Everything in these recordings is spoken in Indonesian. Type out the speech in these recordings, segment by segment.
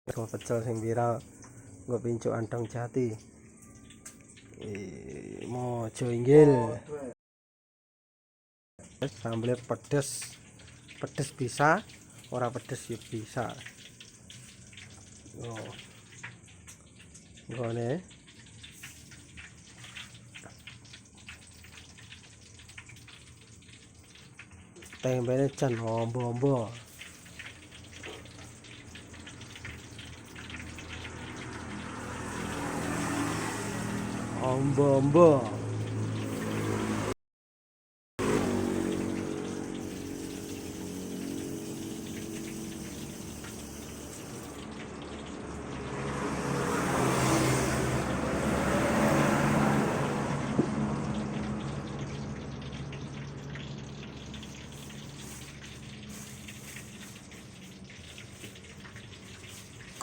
Kau pecel sing viral nggo pincuk antong jati. Mojo inggil. Sambelnya pedes. Pedes bisa, ora pedes ya bisa. Oh. Nggone. Tembene jan ombo-ombo. Ombo-ombo.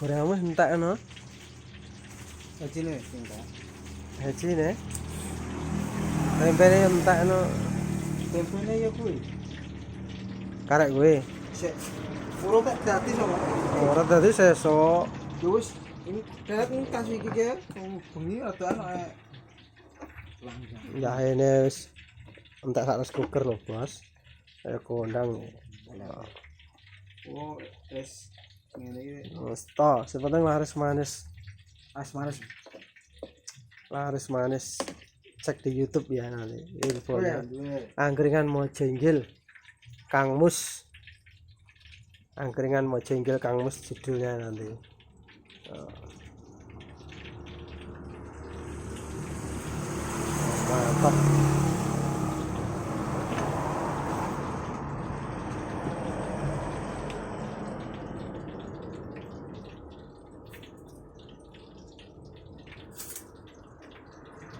Gorengmu entekno. Hajine entek. Hajine. Tembene entekno. Tempene ya kuwi. Karek kowe. Sik. Ora tak dadi sama. Ora dadi sesuk. Wis ini kayak ini kasih iki ya. Bengi ada anak lanjang. Ya ini wis entek sak rice cooker lho, Bos. Saya kondang. Oh, es ngene iki. Wis to, sepenting laris manis. Asmanes. Laris manis. Cek di YouTube ya nanti infonya. Duwe. Angkringan Mojo Inggil. Kang Mus. Angkringan Mojo Inggil Kang Mus judulnya nanti. Mantap.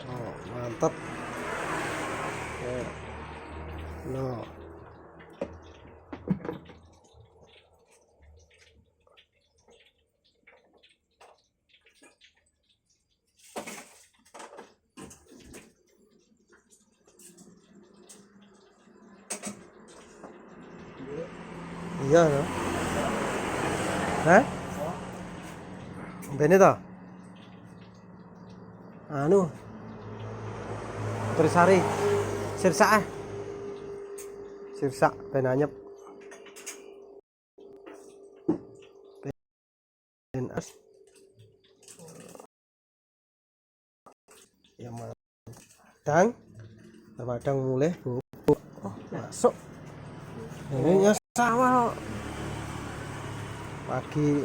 Oh, mantap. No. Iya no. Hah? Bene to? Anu. Trisari. Sirsak. Sirsak ben anyep. Ben as. Ya madang. Madang mulai bubuk. Oh, masuk. Ini ya sama pagi